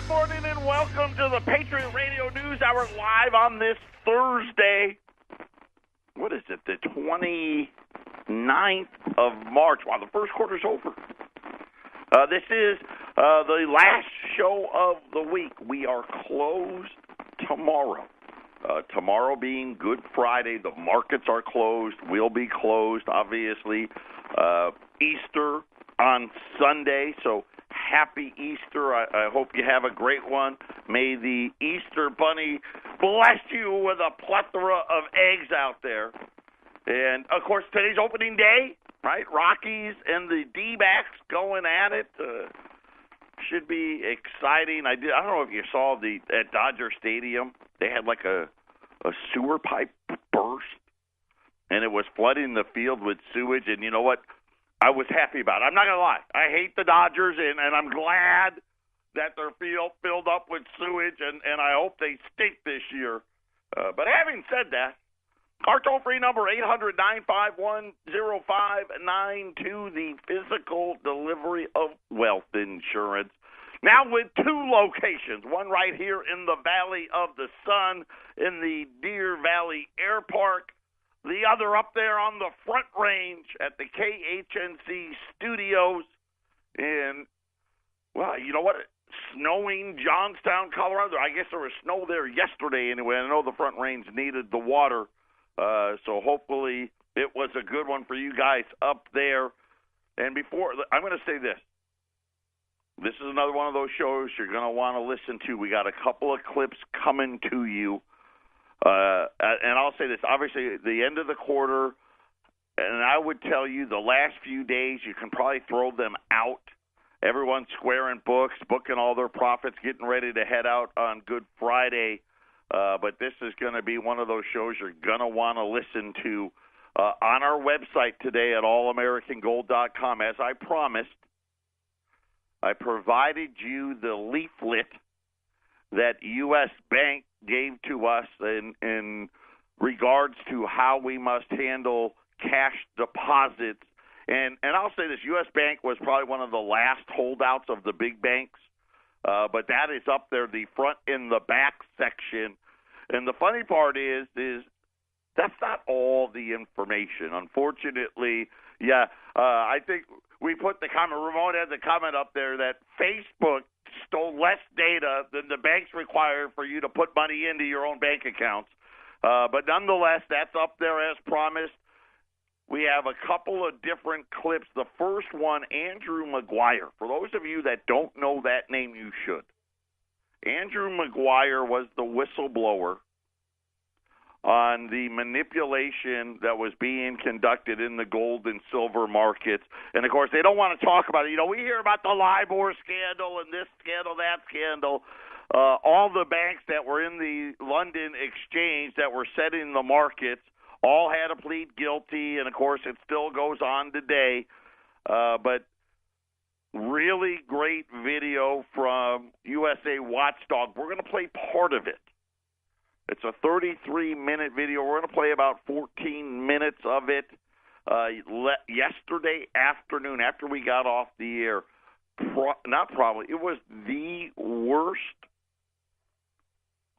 Good morning and welcome to the Patriot Radio News Hour live on this Thursday. What is it, the 29th of March? Wow, the first quarter's over. This is the last show of the week. We are closed tomorrow. Tomorrow being Good Friday, the markets are closed. We'll be closed, obviously. Easter on Sunday, so happy Easter. I hope you have a great one. May the Easter Bunny bless you with a plethora of eggs out there. And, of course, today's opening day, right? Rockies and the D-backs going at it. Should be exciting. I don't know if you saw at Dodger Stadium, they had like a sewer pipe burst, and it was flooding the field with sewage. And you know what? I was happy about it. I'm not going to lie. I hate the Dodgers, and I'm glad that their field filled up with sewage, and I hope they stink this year. But having said that, our toll-free number, 800-951-0592, the physical delivery of wealth insurance. Now with two locations, one right here in the Valley of the Sun in the Deer Valley Air Park, the other up there on the Front Range at the KHNC Studios in, well, you know what, snowing Johnstown, Colorado. I guess there was snow there yesterday anyway. I know the Front Range needed the water, so hopefully it was a good one for you guys up there. And before, I'm going to say this. This is another one of those shows you're going to want to listen to. We got a couple of clips coming to you. And I'll say this, obviously, the end of the quarter, and I would tell you the last few days, you can probably throw them out. Everyone's squaring books, booking all their profits, getting ready to head out on Good Friday. But this is going to be one of those shows you're going to want to listen to on our website today at allamericangold.com. As I promised, I provided you the leaflet that U.S. Bank gave to us in regards to how we must handle cash deposits. And I'll say this, U.S. Bank was probably one of the last holdouts of the big banks, but that is up there, the front and the back section. And the funny part is that's not all the information. Unfortunately, I think we put the comment, Ramon had the comment up there that Facebook stole less data than the banks require for you to put money into your own bank accounts. But nonetheless, that's up there as promised. We have a couple of different clips. The first one, Andrew Maguire. For those of you that don't know that name, you should. Andrew Maguire was the whistleblower on the manipulation that was being conducted in the gold and silver markets. And, of course, they don't want to talk about it. You know, we hear about the LIBOR scandal and this scandal, that scandal. All the banks that were in the London exchange that were setting the markets all had to plead guilty, and, of course, it still goes on today. But really great video from USA Watchdog. We're going to play part of it. It's a 33-minute video. We're going to play about 14 minutes of it. Yesterday afternoon, after we got off the air, it was the worst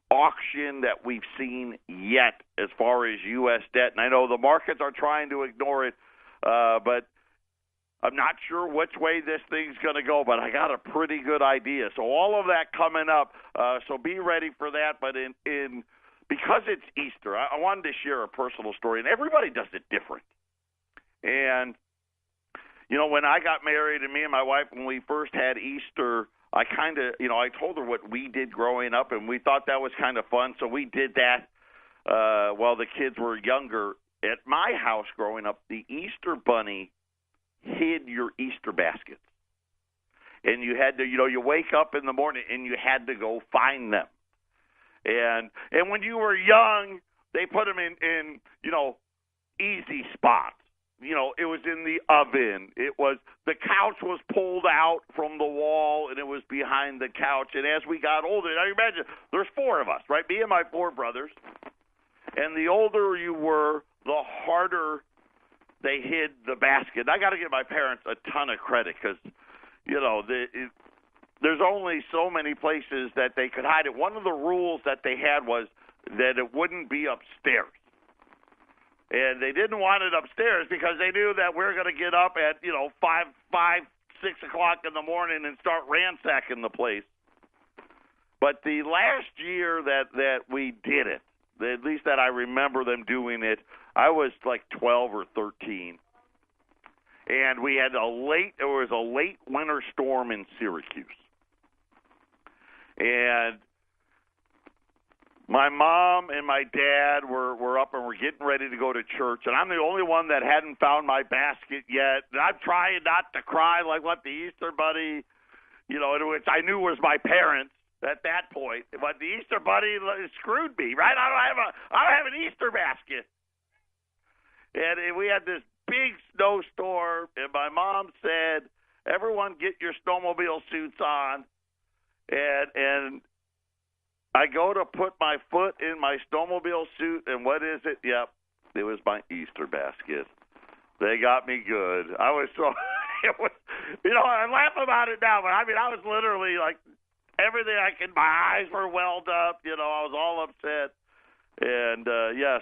auction that we've seen yet as far as U.S. debt. And I know the markets are trying to ignore it, but I'm not sure which way this thing's going to go, but I got a pretty good idea. So all of that coming up, so be ready for that. But because it's Easter, I wanted to share a personal story, and everybody does it different. And, you know, when I got married, and me and my wife, when we first had Easter, I kind of, you know, I told her what we did growing up, and we thought that was kind of fun, so we did that while the kids were younger. At my house growing up, the Easter Bunny hid your Easter baskets. And you had to, you know, you wake up in the morning, and you had to go find them. And when you were young, they put them in you know, easy spots. You know, it was in the oven. The couch was pulled out from the wall, and it was behind the couch. And as we got older, now you imagine, there's four of us, right? Me and my four brothers. And the older you were, the harder they hid the basket. I got to give my parents a ton of credit because, you know, there's only so many places that they could hide it. One of the rules that they had was that it wouldn't be upstairs. And they didn't want it upstairs because they knew that we're going to get up at, 6 o'clock in the morning and start ransacking the place. But the last year that we did it, at least that I remember them doing it, I was like 12 or 13. And we had there was a late winter storm in Syracuse. And my mom and my dad were up and were getting ready to go to church, and I'm the only one that hadn't found my basket yet. And I'm trying not to cry like what the Easter Bunny, which I knew was my parents at that point. But the Easter Bunny screwed me, right? I don't have an Easter basket. And we had this big snowstorm, and my mom said, "Everyone get your snowmobile suits on." And I go to put my foot in my snowmobile suit, and what is it? Yep, it was my Easter basket. They got me good. I was so, I laugh about it now, but I was literally like everything my eyes were welled up. I was all upset. And,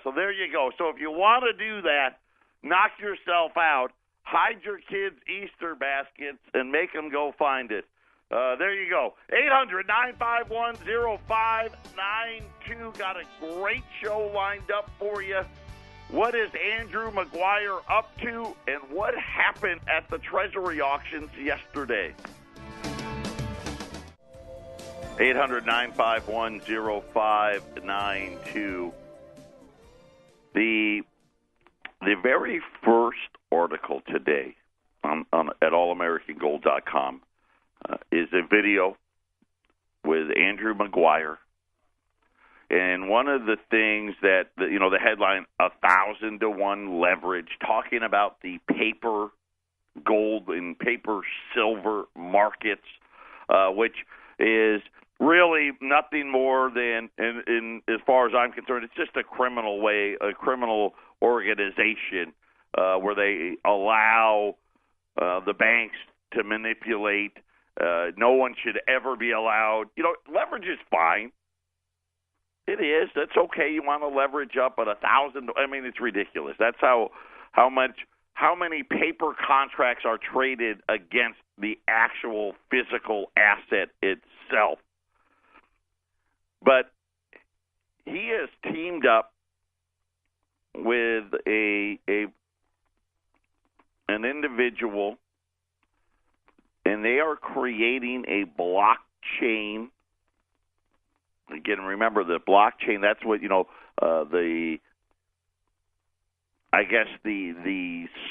so there you go. So if you want to do that, knock yourself out, hide your kids' Easter baskets, and make them go find it. There you go. 800-951-0592. Got a great show lined up for you. What is Andrew Maguire up to, and what happened at the Treasury auctions yesterday? 800-951-0592. The very first article today at allamericangold.com is a video with Andrew Maguire. And one of the things that, the headline, 1,000-to-1 leverage, talking about the paper gold and paper silver markets, which is really nothing more than, in as far as I'm concerned, it's just a criminal organization where they allow the banks to manipulate. No one should ever be allowed. Leverage is fine. It is. That's okay. You want to leverage up at 1,000. It's ridiculous. That's how many paper contracts are traded against the actual physical asset itself. But he has teamed up with an individual, and they are creating a blockchain. Again, remember the blockchain, that's what, the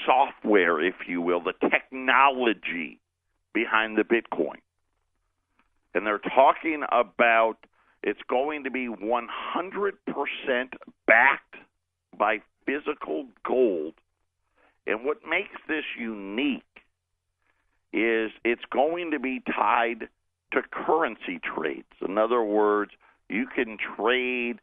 software, if you will, the technology behind the Bitcoin. And they're talking about it's going to be 100% backed by physical gold. And what makes this unique is it's going to be tied to currency trades. In other words, you can trade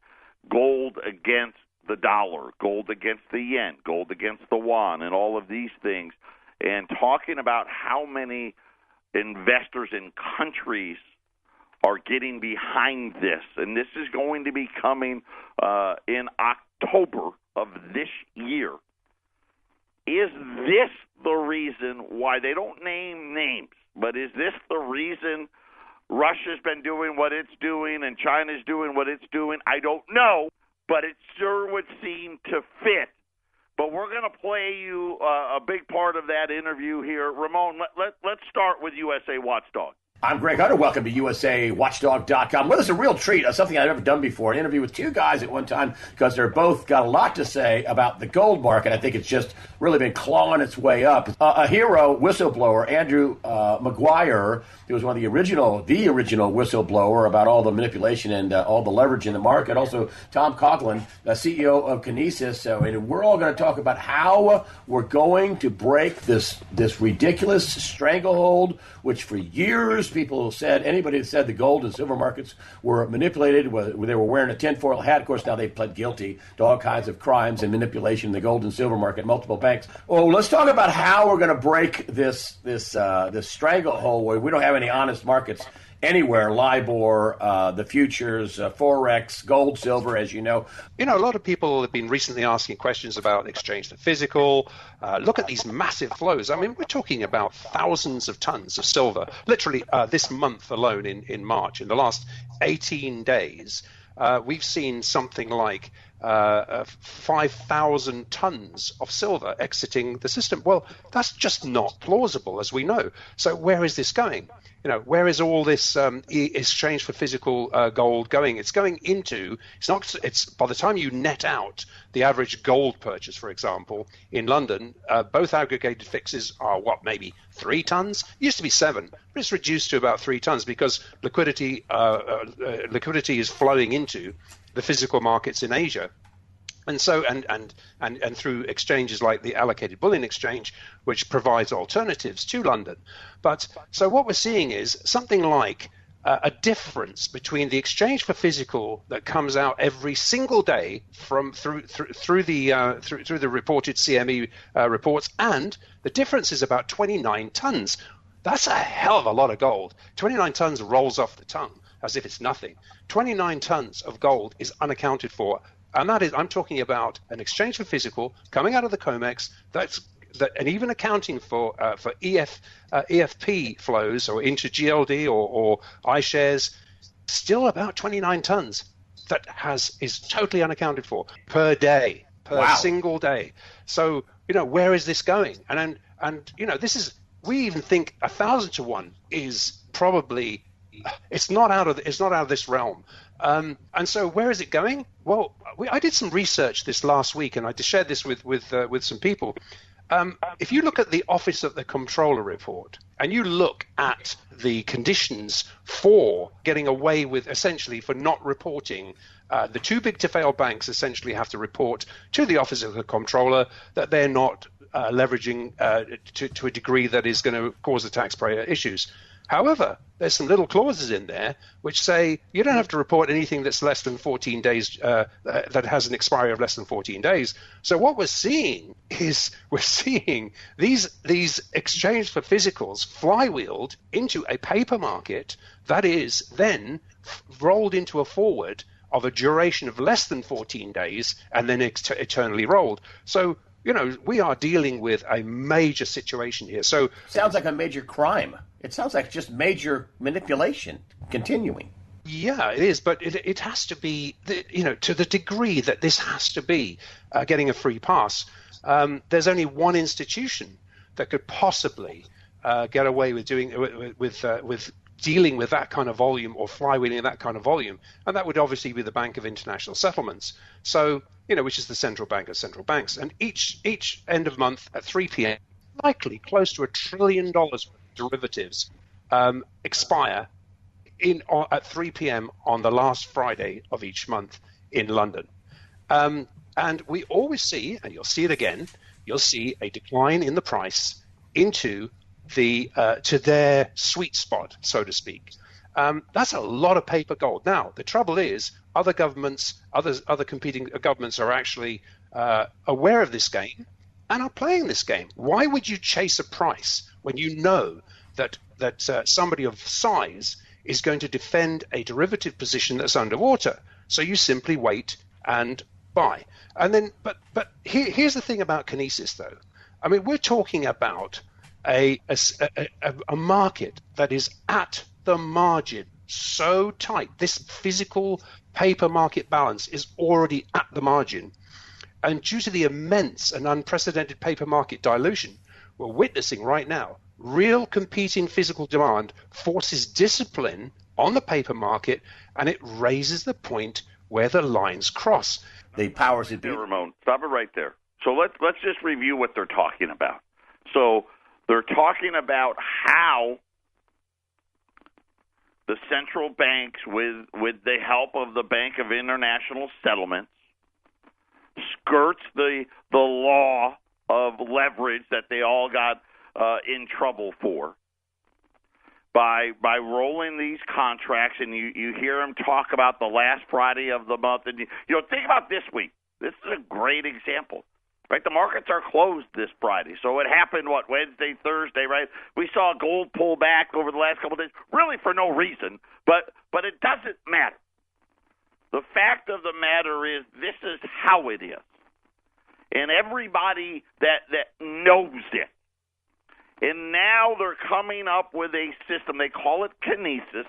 gold against the dollar, gold against the yen, gold against the yuan, and all of these things. And talking about how many investors in countries are getting behind this. And this is going to be coming in October of this year. Is this the reason why they don't name names, but is this the reason Russia's been doing what it's doing and China's doing what it's doing? I don't know, but it sure would seem to fit. But we're going to play you a big part of that interview here. Ramon, let's start with USA Watchdog. I'm Greg Hunter. Welcome to USA Watchdog.com. Well, it's a real treat, something I've never done before, an interview with two guys at one time because they're both got a lot to say about the gold market. I think it's just really been clawing its way up. A hero whistleblower, Andrew Maguire, who was one of the original whistleblower about all the manipulation and all the leverage in the market. Also, Tom Coughlin, the CEO of Kinesis. And we're all going to talk about how we're going to break this ridiculous stranglehold, which for years people said, anybody that said the gold and silver markets were manipulated, they were wearing a tinfoil hat. Of course, now they've pled guilty to all kinds of crimes and manipulation in the gold and silver market, multiple banks. Well, let's talk about how we're going to break this stranglehold where we don't have any honest markets anywhere. LIBOR, the futures, Forex, gold, silver, as you know. A lot of people have been recently asking questions about exchange to physical. Look at these massive flows. I mean, we're talking about thousands of tons of silver. Literally this month alone in March, in the last 18 days, we've seen something like 5,000 tons of silver exiting the system. Well, that's just not plausible, as we know. So where is this going? Where is all this exchange for physical gold going? It's going into, it's by the time you net out the average gold purchase, for example, in London, both aggregated fixes are maybe 3 tons? It used to be 7, but it's reduced to about 3 tons because liquidity is flowing into the physical markets in Asia. And so, and through exchanges like the allocated bullion exchange, which provides alternatives to London. But so what we're seeing is something like a difference between the exchange for physical that comes out every single day through the reported CME reports, and the difference is about 29 tons. That's a hell of a lot of gold. 29 tons rolls off the tongue as if it's nothing. 29 tons of gold is unaccounted for. And that is, I'm talking about an exchange for physical coming out of the COMEX, and even accounting for EFP flows or into GLD or iShares, still about 29 tons that is totally unaccounted for per day, single day. So where is this going? And this is, we even think 1,000 to 1 is probably, it's not out of this realm. And so where is it going? Well, I did some research this last week, and I shared this with some people. If you look at the Office of the Comptroller report, and you look at the conditions for getting away with, essentially, for not reporting, the too big to fail banks essentially have to report to the Office of the Comptroller that they're not leveraging to a degree that is going to cause the taxpayer issues. However, there's some little clauses in there which say you don't have to report anything that's less than 14 days, that has an expiry of less than 14 days. So what we're seeing is these exchange for physicals flywheeled into a paper market that is then rolled into a forward of a duration of less than 14 days and then eternally rolled. So we are dealing with a major situation here. So sounds like a major crime. It sounds like just major manipulation continuing. Yeah, it is, but it has to be, to the degree that this has to be getting a free pass. There's only one institution that could possibly get away with doing with dealing with that kind of volume or flywheeling that kind of volume, and that would obviously be the Bank of International Settlements. So, which is the central bank of central banks, and each end of month at 3 p.m. likely close to $1 trillion worth of derivatives expire at 3 p.m. on the last Friday of each month in London. And we always see, and you'll see it again, you'll see a decline in the price into to their sweet spot, so to speak. That's a lot of paper gold. Now, the trouble is, other competing governments are actually aware of this game and are playing this game. Why would you chase a price when you know that somebody of size is going to defend a derivative position that's underwater? So you simply wait and buy. And then, but here's the thing about kinesis, though. I mean, we're talking about a market that is at the margin, so tight. This physical paper market balance is already at the margin. And due to the immense and unprecedented paper market dilution we're witnessing right now, real competing physical demand forces discipline on the paper market, and it raises the point where the lines cross. The powers that be. Ramon, stop it right there. So let's just review what they're talking about. So they're talking about how the central banks, with the help of the Bank of International Settlements, skirts the law of leverage that they all got in trouble for, by rolling these contracts, and you hear them talk about the last Friday of the month, and think about this week. This is a great example, right? The markets are closed this Friday, so it happened Wednesday, Thursday, right? We saw gold pull back over the last couple of days, really for no reason, but it doesn't matter. The fact of the matter is, this is how it is, and everybody that knows it. And now they're coming up with a system, they call it kinesis,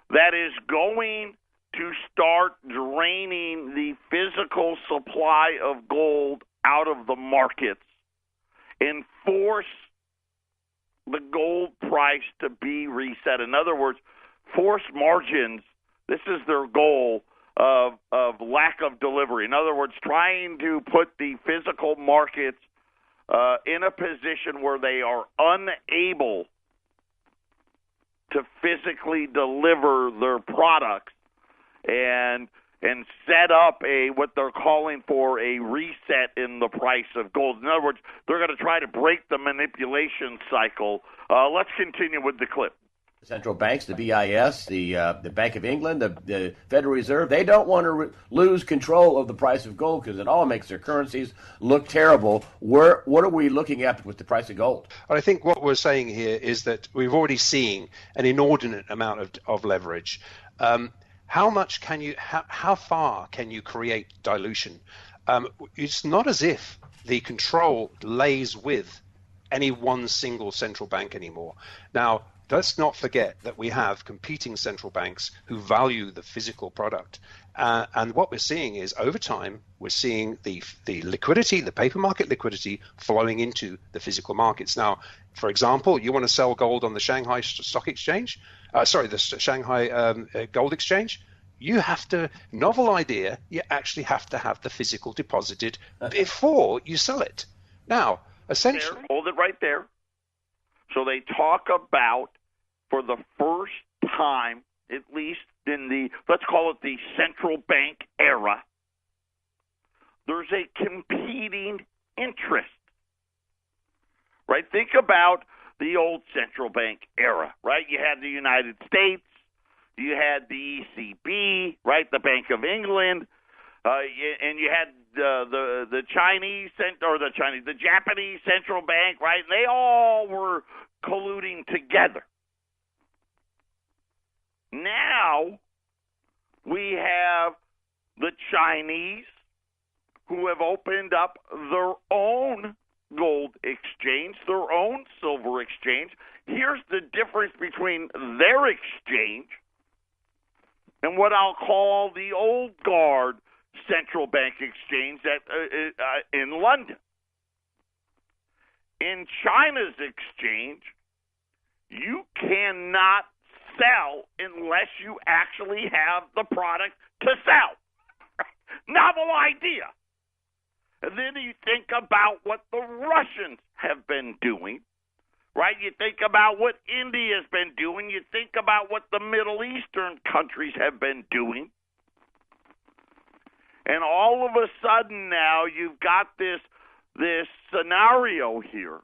that is going to start draining the physical supply of gold out of the markets and force the gold price to be reset. In other words, force margins. This is their goal of lack of delivery. In other words, trying to put the physical markets in a position where they are unable to physically deliver their products and set up what they're calling for a reset in the price of gold. In other words, they're going to try to break the manipulation cycle. Let's continue with the clip. Central banks, the BIS, the Bank of England, the Federal Reserve, they don't want to lose control of the price of gold because it all makes their currencies look terrible. What are we looking at with the price of gold? I think what we're saying here is that we've already seen an inordinate amount of leverage. How far can you create dilution? It's not as if the control lays with any one single central bank anymore. Now, let's not forget that we have competing central banks who value the physical product. And what we're seeing is, over time, we're seeing the liquidity, the paper market liquidity, flowing into the physical markets. Now, for example, you want to sell gold on the Shanghai Stock Exchange, the Shanghai Gold Exchange, you have to, novel idea, you actually have to have the physical deposited before you sell it. Now, essentially... Hold it right there. So they talk about, for the first time, at least in the, let's call it the central bank era, there's a competing interest, right? Think about the old central bank era, right? You had the United States, you had the ECB, right? The Bank of England, and you had the Japanese central bank, right? And they all were colluding together. Now we have the Chinese who have opened up their own gold exchange, their own silver exchange. Here's the difference between their exchange and what I'll call the old guard central bank exchange in London. In China's exchange, you cannot sell unless you actually have the product to sell. Novel idea. And then you think about what the Russians have been doing, right? You think about what India's been doing. You think about what the Middle Eastern countries have been doing. And all of a sudden now you've got this scenario here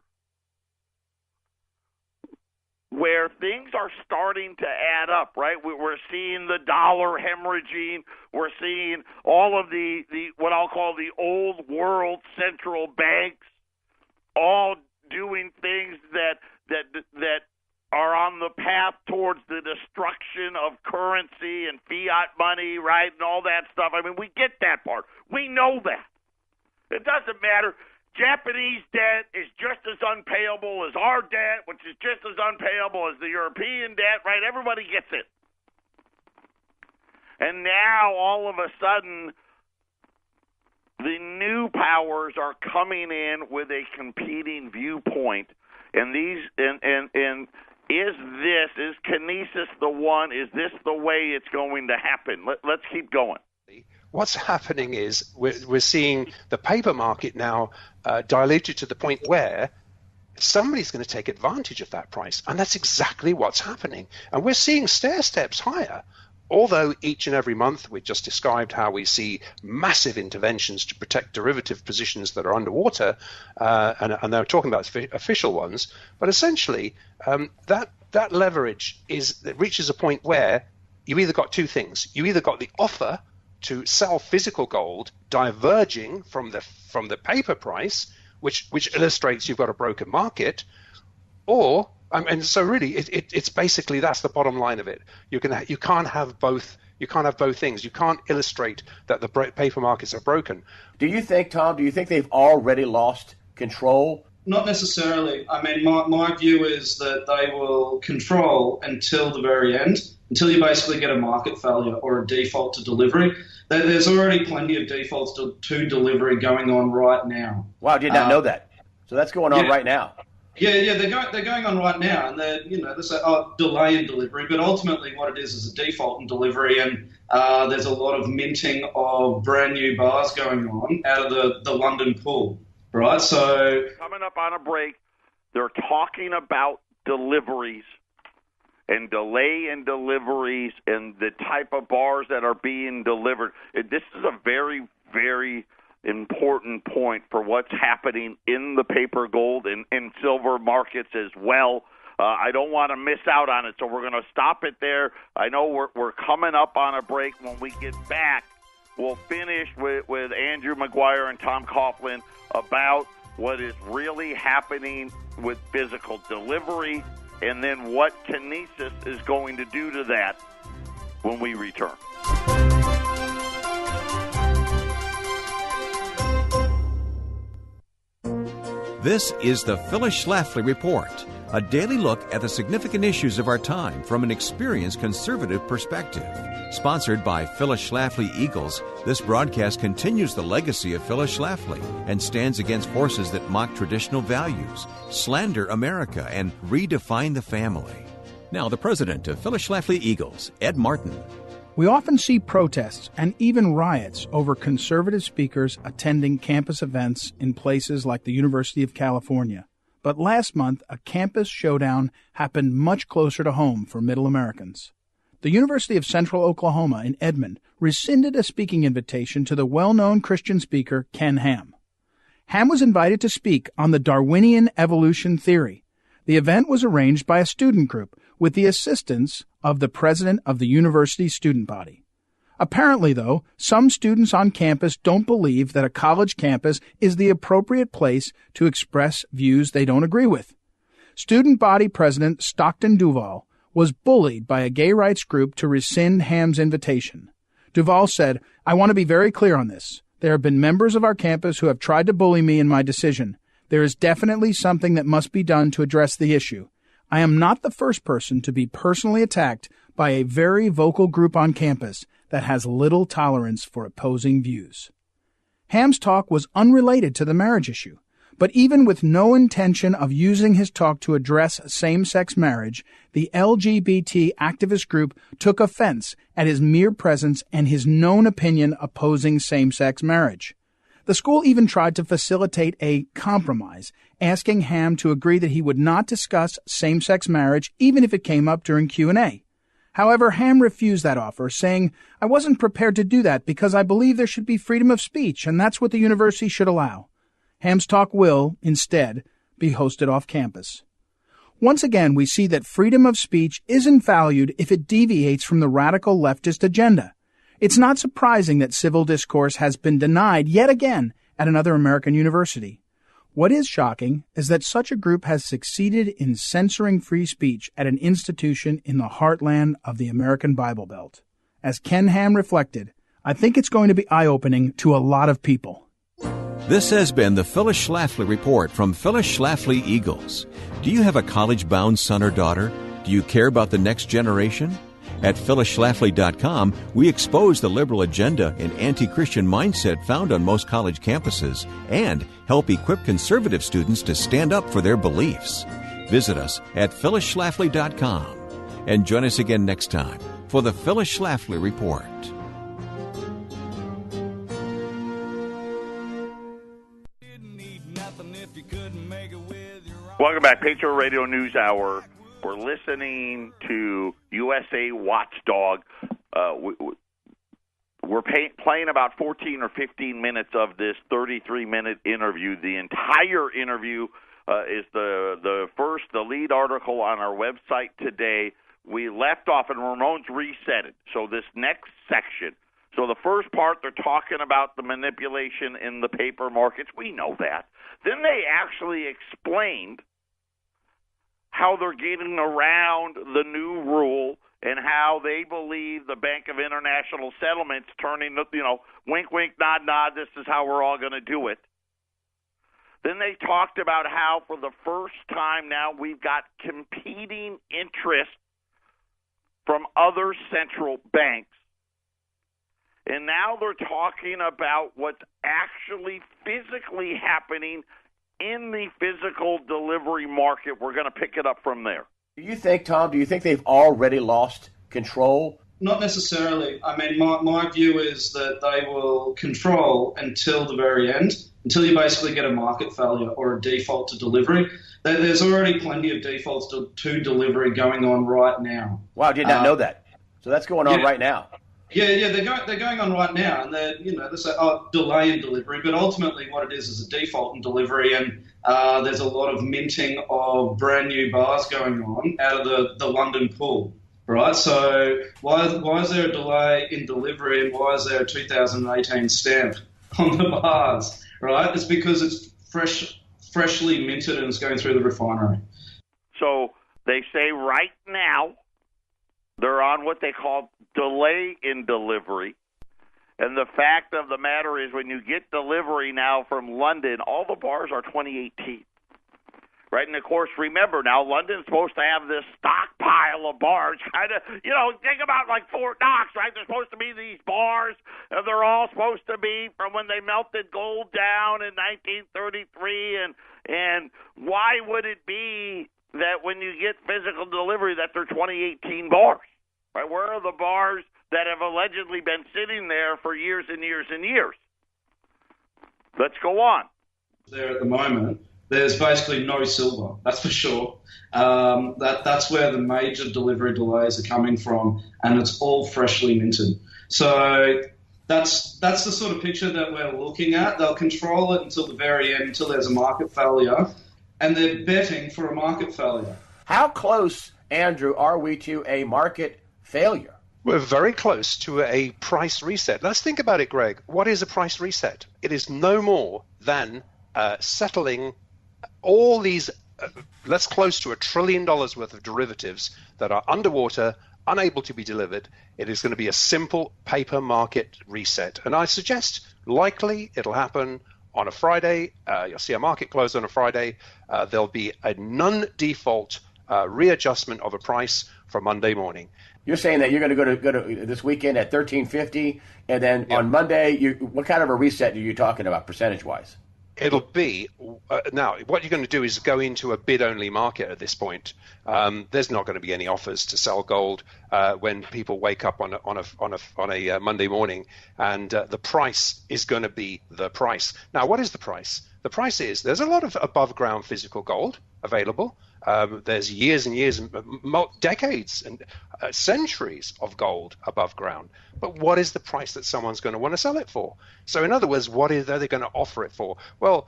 where things are starting to add up, right? We're seeing the dollar hemorrhaging. We're seeing all of the what I'll call the old world central banks all doing things that are on the path towards the destruction of currency and fiat money, right, and all that stuff. I mean, we get that part. We know that. It doesn't matter. Japanese debt is just as unpayable as our debt, which is just as unpayable as the European debt, right? Everybody gets it. And now, all of a sudden, the new powers are coming in with a competing viewpoint. And is kinesis the one? Is this the way it's going to happen? Let's keep going. What's happening is we're seeing the paper market now diluted to the point where somebody's going to take advantage of that price. And that's exactly what's happening. And we're seeing stair steps higher although each and every month we just described how we see massive interventions to protect derivative positions that are underwater, and they're talking about official ones, but essentially that leverage reaches a point where you either got two things. You either got the offer to sell physical gold diverging from the paper price, which illustrates you've got a broken market, or and so really it's basically that's the bottom line of it. You can't have both. You can't have both things. You can't illustrate that the paper markets are broken. Do you think, Tom? Do you think they've already lost control? Not necessarily. I mean, my view is that they will control until the very end, until you basically get a market failure or a default to delivery. There's already plenty of defaults to delivery going on right now. Wow, I did not know that. So that's going on right now. Yeah, they're going on right now, and they say delay in delivery, but ultimately what it is a default in delivery, and there's a lot of minting of brand new bars going on out of the London pool. Right, so coming up on a break, they're talking about deliveries and delay in deliveries and the type of bars that are being delivered. This is a very, very important point for what's happening in the paper gold and silver markets as well. I don't want to miss out on it, so we're going to stop it there. I know we're coming up on a break. When we get back, we'll finish with Andrew McGuire and Tom Coughlin about what is really happening with physical delivery and then what Kinesis is going to do to that when we return. This is the Phyllis Schlafly Report, a daily look at the significant issues of our time from an experienced conservative perspective. Sponsored by Phyllis Schlafly Eagles, this broadcast continues the legacy of Phyllis Schlafly and stands against forces that mock traditional values, slander America, and redefine the family. Now, the president of Phyllis Schlafly Eagles, Ed Martin. We often see protests and even riots over conservative speakers attending campus events in places like the University of California. But last month, a campus showdown happened much closer to home for Middle Americans. The University of Central Oklahoma in Edmond rescinded a speaking invitation to the well-known Christian speaker Ken Ham. Ham was invited to speak on the Darwinian evolution theory. The event was arranged by a student group with the assistance of the president of the university's student body. Apparently, though, some students on campus don't believe that a college campus is the appropriate place to express views they don't agree with. Student body president Stockton Duval was bullied by a gay rights group to rescind Ham's invitation. Duval said, "I want to be very clear on this. There have been members of our campus who have tried to bully me in my decision. There is definitely something that must be done to address the issue. I am not the first person to be personally attacked by a very vocal group on campus that has little tolerance for opposing views." Ham's talk was unrelated to the marriage issue, but even with no intention of using his talk to address same-sex marriage, the LGBT activist group took offense at his mere presence and his known opinion opposing same-sex marriage. The school even tried to facilitate a compromise, asking Ham to agree that he would not discuss same-sex marriage even if it came up during Q&A. However, Ham refused that offer, saying, "I wasn't prepared to do that because I believe there should be freedom of speech, and that's what the university should allow." Ham's talk will, instead, be hosted off campus. Once again, we see that freedom of speech isn't valued if it deviates from the radical leftist agenda. It's not surprising that civil discourse has been denied yet again at another American university. What is shocking is that such a group has succeeded in censoring free speech at an institution in the heartland of the American Bible Belt. As Ken Ham reflected, I think it's going to be eye-opening to a lot of people. This has been the Phyllis Schlafly Report from Phyllis Schlafly Eagles. Do you have a college-bound son or daughter? Do you care about the next generation? At PhyllisSchlafly.com, we expose the liberal agenda and anti-Christian mindset found on most college campuses and help equip conservative students to stand up for their beliefs. Visit us at PhyllisSchlafly.com and join us again next time for the Phyllis Schlafly Report. Welcome back, Patriot Radio News Hour. We're listening to USA Watchdog we're playing about 14 or 15 minutes of this 33-minute interview. The entire interview is the lead article on our website today. We left off, and Ramon's reset it. So this next section. So the first part, they're talking about the manipulation in the paper markets. We know that. Then they actually explained how they're getting around the new rule and how they believe the Bank of International Settlements turning, wink, wink, nod, nod, this is how we're all going to do it. Then they talked about how for the first time now we've got competing interests from other central banks. And now they're talking about what's actually physically happening in the physical delivery market. We're going to pick it up from there. Do you think they've already lost control? Not necessarily. I mean, my view is that they will control until the very end, until you basically get a market failure or a default to delivery. There's already plenty of defaults to delivery going on right now. Wow, I did not know that. So that's going on right now. Yeah, they're going on right now, and they say delay in delivery, but ultimately what it is a default in delivery, and there's a lot of minting of brand new bars going on out of the London pool, right? So why is there a delay in delivery, and why is there a 2018 stamp on the bars, right? It's because it's freshly minted and it's going through the refinery. So they say right now they're on what they call delay in delivery. And the fact of the matter is when you get delivery now from London, all the bars are 2018. Right? And, of course, remember now, London's supposed to have this stockpile of bars. Kind of, think about like Fort Knox, right? There's supposed to be these bars, and they're all supposed to be from when they melted gold down in 1933. And why would it be that when you get physical delivery that they're 2018 bars? Right? Where are the bars that have allegedly been sitting there for years and years and years? Let's go on. There at the moment, there's basically no silver, that's for sure. That's where the major delivery delays are coming from, and it's all freshly minted. So that's the sort of picture that we're looking at. They'll control it until the very end, until there's a market failure, and they're betting for a market failure. How close, Andrew, are we to a market failure? We're very close to a price reset. Let's think about it, Greg. What is a price reset? It is no more than settling all these, that's close to $1 trillion worth of derivatives that are underwater, unable to be delivered. It is going to be a simple paper market reset. And I suggest likely it'll happen on a Friday. You'll see a market close on a Friday. There'll be a non-default readjustment of a price for Monday morning. You're saying that you're going to go to this weekend at 1350, and then on Monday, what kind of a reset are you talking about percentage-wise? It'll be now. What you're going to do is go into a bid-only market at this point. There's not going to be any offers to sell gold when people wake up on a Monday morning, and the price is going to be the price. Now, what is the price? The price is there's a lot of above-ground physical gold available. There's years and years, decades and centuries of gold above ground. But what is the price that someone's going to want to sell it for? So in other words, what are they going to offer it for? Well,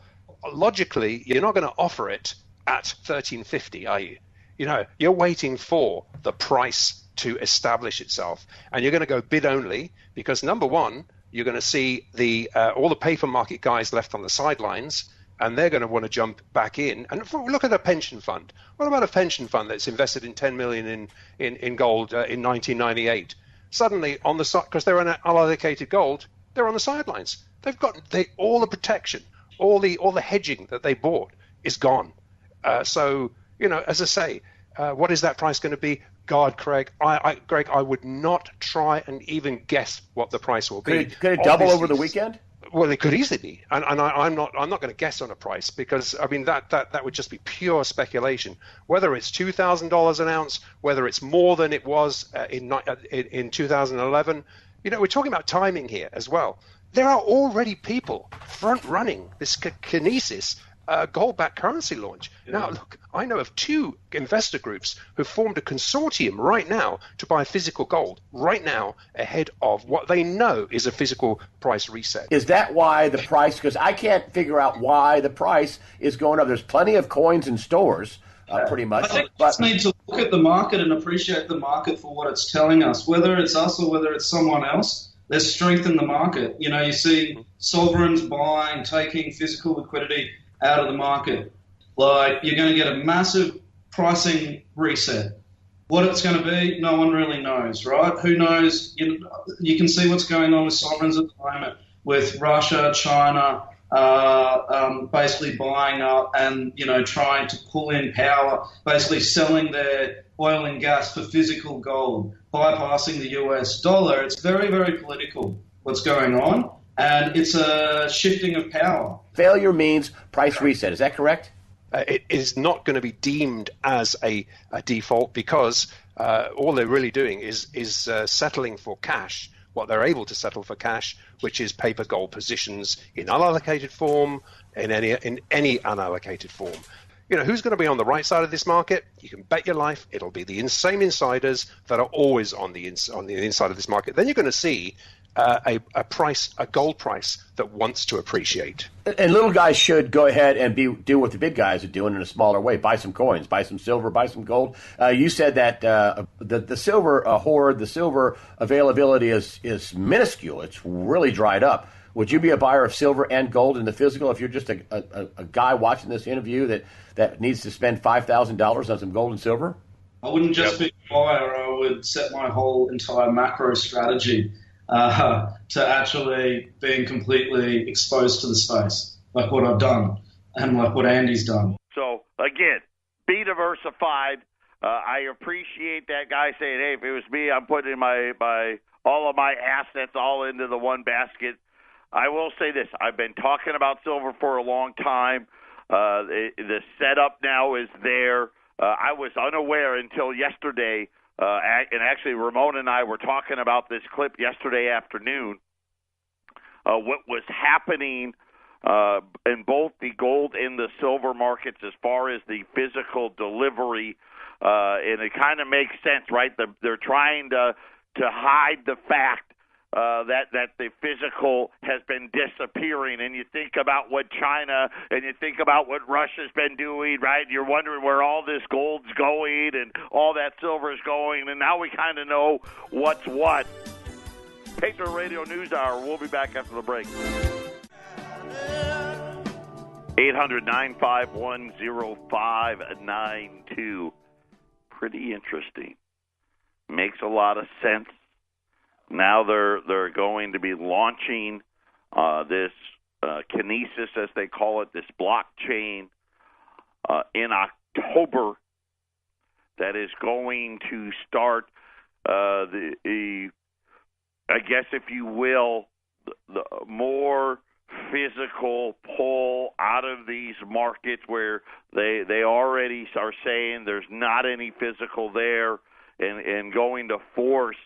logically, you're not going to offer it at 1350, are you? You're waiting for the price to establish itself. And you're going to go bid only because, number one, you're going to see all the paper market guys left on the sidelines, and they're going to want to jump back in. And look at a pension fund. What about a pension fund that's invested in $10 million in gold in 1998? Suddenly, on the side, because they're on unallocated gold, they're on the sidelines. They've got all the protection, all the hedging that they bought is gone. So, as I say, what is that price going to be? God, Greg, I would not try and even guess what the price will be. Could it double over the weekend? Well, it could easily be, and I'm not going to guess on a price because that would just be pure speculation. Whether it's $2,000 an ounce, whether it's more than it was in 2011, we're talking about timing here as well. There are already people front running this kinesis gold-backed currency launch. Now, look, I know of 2 investor groups who formed a consortium right now to buy physical gold right now ahead of what they know is a physical price reset. Is that why the price, because I can't figure out why the price is going up. There's plenty of coins in stores, pretty much. I think we just need to look at the market and appreciate the market for what it's telling us, whether it's us or whether it's someone else. There's strength in the market. You know, you see sovereigns buying, taking physical liquidity out of the market. Like, you're going to get a massive pricing reset. What it's going to be, no one really knows, right? Who knows? You can see what's going on with sovereigns at the moment, with Russia, China, basically buying up and, trying to pull in power, basically selling their oil and gas for physical gold, bypassing the US dollar. It's very, very political what's going on, and it's a shifting of power. Failure means price reset. Is that correct? It is not going to be deemed as a default because all they're really doing is settling for cash, what they're able to settle for cash, which is paper gold positions in unallocated form, in any unallocated form. Who's going to be on the right side of this market? You can bet your life it'll be the same insiders that are always on the inside of this market. Then you're going to see a gold price that wants to appreciate. And little guys should go ahead and do what the big guys are doing in a smaller way. Buy some coins, buy some silver, buy some gold. You said that the silver hoard, the silver availability is minuscule. It's really dried up. Would you be a buyer of silver and gold in the physical if you're just a guy watching this interview that needs to spend $5,000 on some gold and silver? I wouldn't just be a buyer. I would set my whole entire macro strategy to actually being completely exposed to the space, like what I've done and like what Andy's done. So, again, be diversified. I appreciate that guy saying, hey, if it was me, I'm putting all of my assets all into the one basket. I will say this. I've been talking about silver for a long time. The setup now is there. I was unaware until yesterday, and actually Ramon and I were talking about this clip yesterday afternoon, what was happening in both the gold and the silver markets as far as the physical delivery, and it kind of makes sense, right? They're trying to hide the fact that the physical has been disappearing, and you think about what China and you think about what Russia's been doing, right? You're wondering where all this gold's going and all that silver's going, and now we kind of know what's what. Patriot Radio News Hour. We'll be back after the break. 800-951-0592. Pretty interesting. Makes a lot of sense. Now they're going to be launching this kinesis, as they call it, this blockchain in October. That is going to start I guess, if you will, the more physical pull out of these markets where they already are saying there's not any physical there, and going to force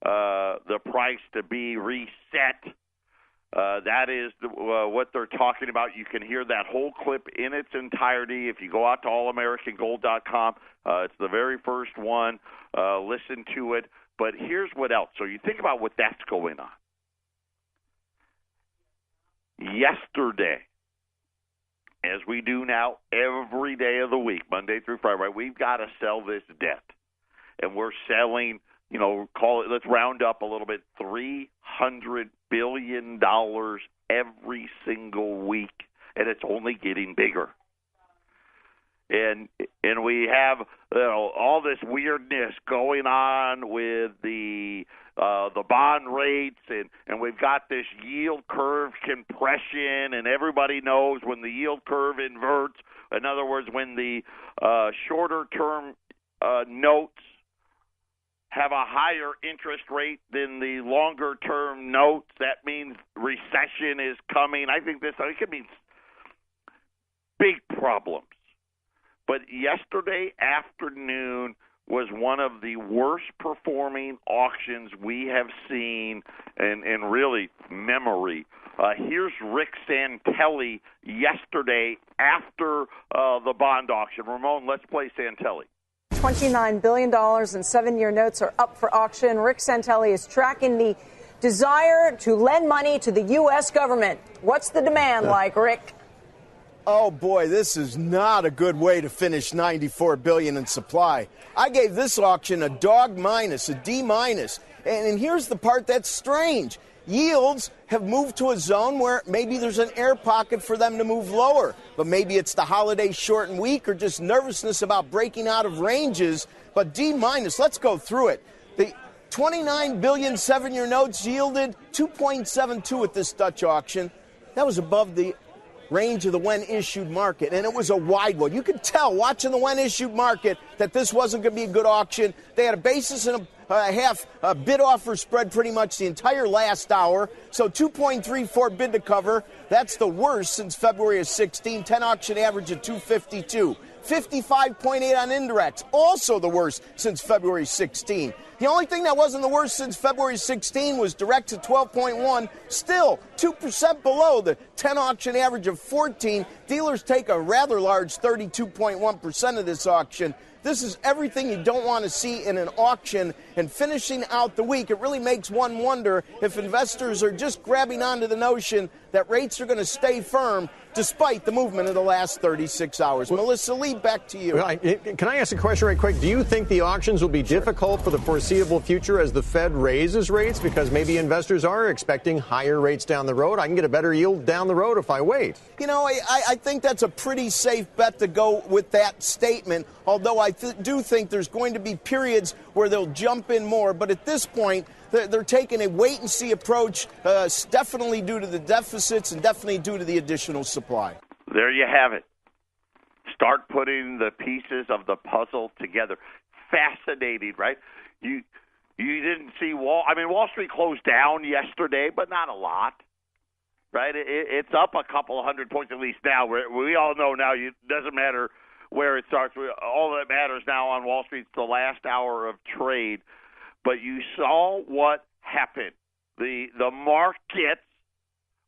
the price to be reset. That is what they're talking about. You can hear that whole clip in its entirety if you go out to allamericangold.com. It's the very first one. Listen to it. But here's what else. So you think about what that's going on. Yesterday, as we do now every day of the week, Monday through Friday, right, we've got to sell this debt. And we're selling, let's round up a little bit, $300 billion every single week, and it's only getting bigger. And we have all this weirdness going on with the bond rates, and we've got this yield curve compression, and everybody knows when the yield curve inverts, in other words, when the shorter-term notes have a higher interest rate than the longer-term notes, that means recession is coming. I think it could mean big problems. But yesterday afternoon was one of the worst-performing auctions we have seen in really memory Here's Rick Santelli yesterday after the bond auction. Ramon, let's play Santelli. $29 billion in 7-year notes are up for auction. Rick Santelli is tracking the desire to lend money to the U.S. government. What's the demand like, Rick? Oh, boy, this is not a good way to finish $94 billion in supply. I gave this auction a dog minus, a D minus. And here's the part that's strange. Yields have moved to a zone where maybe there's an air pocket for them to move lower. But maybe it's the holiday shortened week or just nervousness about breaking out of ranges. But D minus, let's go through it. The 29 billion 7-year notes yielded 2.72 at this Dutch auction. That was above the range of the when-issued market, and it was a wide one. You could tell, watching the when-issued market, that this wasn't going to be a good auction. They had a basis and a half bid-offer spread pretty much the entire last hour, so 2.34 bid to cover. That's the worst since February of 16, 10 auction average of 252. 55.8 on indirects, also the worst since February 16. The only thing that wasn't the worst since February 16 was directs at 12.1, still 2% below the 10 auction average of 14. Dealers take a rather large 32.1% of this auction. This is everything you don't want to see in an auction. And finishing out the week, it really makes one wonder if investors are just grabbing onto the notion that rates are going to stay firm despite the movement of the last 36 hours. Melissa Lee, back to you. Can I ask a question right quick? Do you think the auctions will be difficult for the foreseeable future as the Fed raises rates? Because maybe investors are expecting higher rates down the road. I can get a better yield down the road if I wait. You know, I think that's a pretty safe bet to go with that statement, although I do think there's going to be periods where they'll jump in more. But at this point, they're taking a wait-and-see approach, definitely due to the deficits and definitely due to the additional supply. There you have it. Start putting the pieces of the puzzle together. Fascinating, right? You didn't see Wall Street closed down yesterday, but not a lot, right? It's up a couple of hundred points at least now. We all know now it doesn't matter where it starts. All that matters now on Wall Street is the last hour of trade. But you saw what happened. The markets,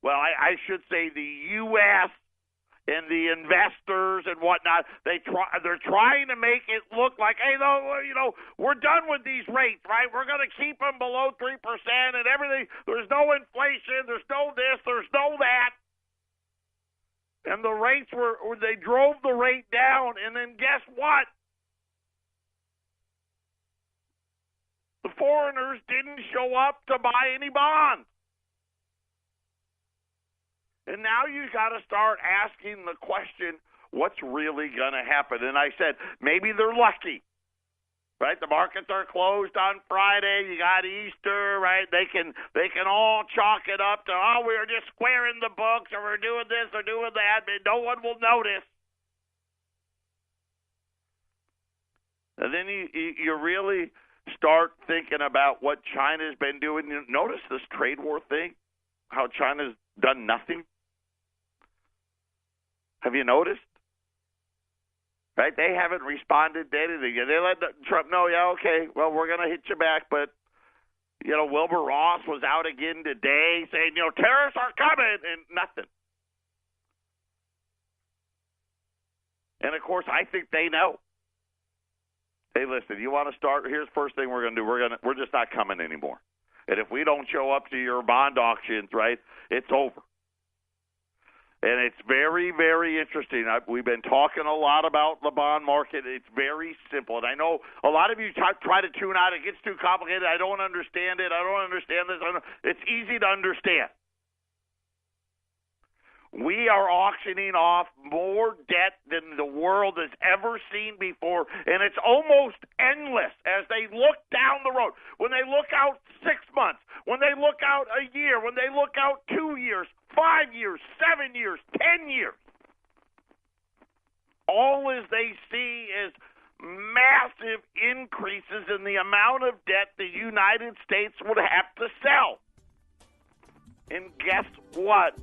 well, I should say the U.S. and the investors and whatnot, they're trying to make it look like, hey, we're done with these rates, right? We're going to keep them below 3% and everything. There's no inflation. There's no this. There's no that. And the rates they drove the rate down. And then guess what? The foreigners didn't show up to buy any bonds. And now you got to start asking the question, what's really going to happen? And I said, maybe they're lucky, right? The markets are closed on Friday. You got Easter, right? They can all chalk it up to, we're just squaring the books, or we're doing this or doing that, but no one will notice. And then you really start thinking about what China's been doing. Notice this trade war thing, how China's done nothing. Have you noticed? Right? They haven't responded to anything. They let Trump know, okay, well, we're going to hit you back. But, Wilbur Ross was out again today saying, tariffs are coming, and nothing. And, of course, I think they know. Hey, listen, you want to start? Here's the first thing we're going to do. We're just not coming anymore. And if we don't show up to your bond auctions, right, it's over. And it's very, very interesting. We've been talking a lot about the bond market. It's very simple. And I know a lot of you try to tune out. It gets too complicated. I don't understand it. I don't understand this. It's easy to understand. We are auctioning off more debt than the world has ever seen before, and it's almost endless as they look down the road. When they look out 6 months, when they look out a year, when they look out 2 years, 5 years, 7 years, 10 years, all as they see is massive increases in the amount of debt the United States would have to sell. And guess what?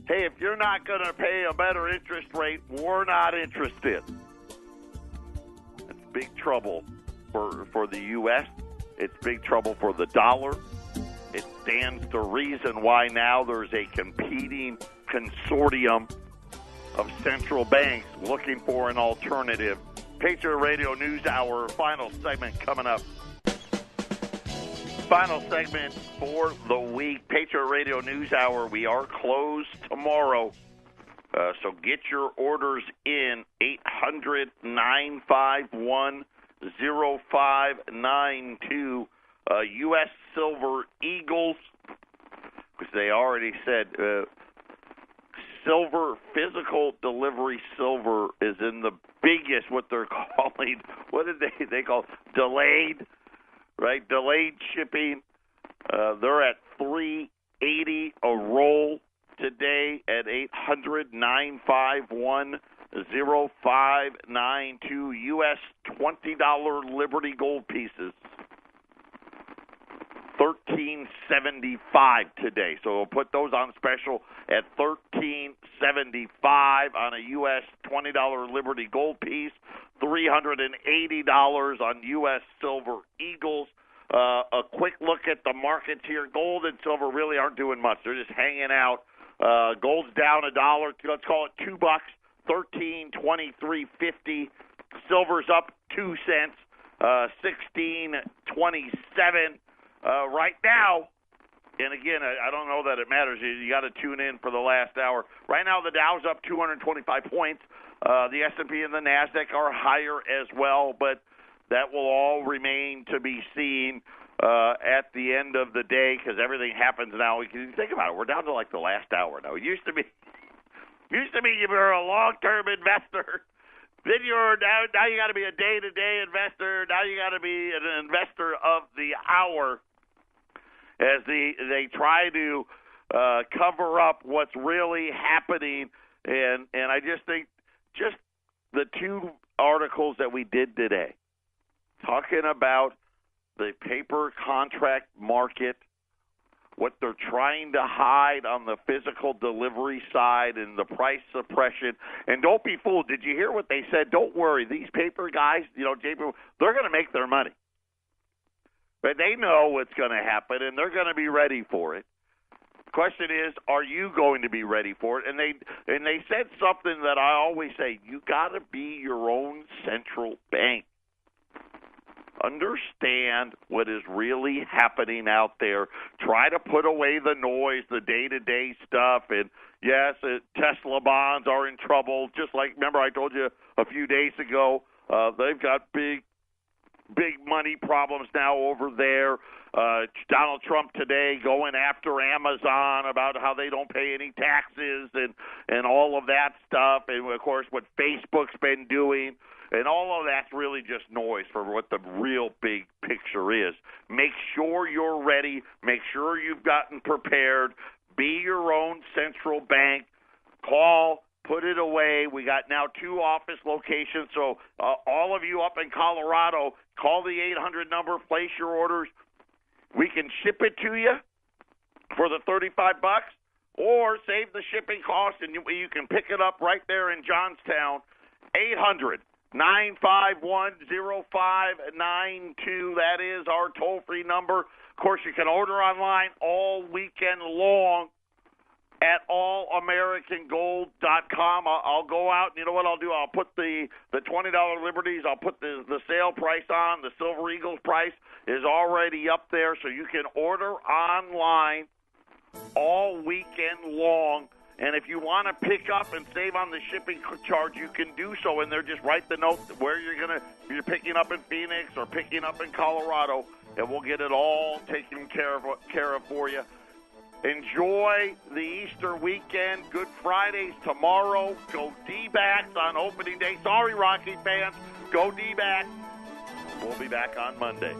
Hey, if you're not going to pay a better interest rate, we're not interested. It's big trouble for the U.S. It's big trouble for the dollar. It stands to reason why now there's a competing consortium of central banks looking for an alternative. Patriot Radio News Hour, final segment coming up. Final segment for the week. Patriot Radio News Hour. We are closed tomorrow. So get your orders in, 800-951-0592. U.S. Silver Eagles, because they already said silver, physical delivery silver is in the biggest, what they're calling, what did they call delayed, right? Delayed shipping. They're at $3.80 a roll today at 800-951-0592. U.S. $20 Liberty gold pieces. $13.75 today. So we'll put those on special at $13.75 on a U.S. $20 Liberty gold piece, $380 on U.S. Silver Eagles. A quick look at the markets here. Gold and silver really aren't doing much. They're just hanging out. Gold's down $1. Let's call it $2. $13.23.50. Silver's up 2 cents. $16.27. Right now, and again, I don't know that it matters. You got to tune in for the last hour. Right now, the Dow's up 225 points. The S&P and the NASDAQ are higher as well, but that will all remain to be seen at the end of the day because everything happens now. Think about it. We're down to like the last hour now. It used to be you were a long-term investor. Then now you got to be a day-to-day investor. Now you got to be an investor of the hour as they try to cover up what's really happening. And I just think just the two articles that we did today, talking about the paper contract market, what they're trying to hide on the physical delivery side and the price suppression. And don't be fooled. Did you hear what they said? Don't worry. These paper guys, they're going to make their money. But they know what's going to happen, and they're going to be ready for it. The question is, are you going to be ready for it? And they said something that I always say, you got to be your own central bank. Understand what is really happening out there. Try to put away the noise, the day-to-day stuff. And, yes, Tesla bonds are in trouble. Just like, remember I told you a few days ago, they've got big money problems now over there. Donald Trump today going after Amazon about how they don't pay any taxes and all of that stuff. And, of course, what Facebook's been doing. And all of that's really just noise for what the real big picture is. Make sure you're ready. Make sure you've gotten prepared. Be your own central bank. Call, put it away. We got now 2 office locations. So all of you up in Colorado, call the 800 number, place your orders. We can ship it to you for the $35 or save the shipping cost, and you can pick it up right there in Johnstown. 800-951-0592. That is our toll-free number. Of course, you can order online all weekend long at allamericangold.com. I'll go out, and you know what I'll do? I'll put the $20 Liberties, I'll put the sale price on. The Silver Eagles price is already up there, so you can order online all weekend long. And if you want to pick up and save on the shipping charge, you can do so. And just write the note where you're picking up in Phoenix or picking up in Colorado, and we'll get it all taken care of for you. Enjoy the Easter weekend. Good Friday's tomorrow. Go D-backs on opening day. Sorry, Rocky fans. Go D-backs. We'll be back on Monday.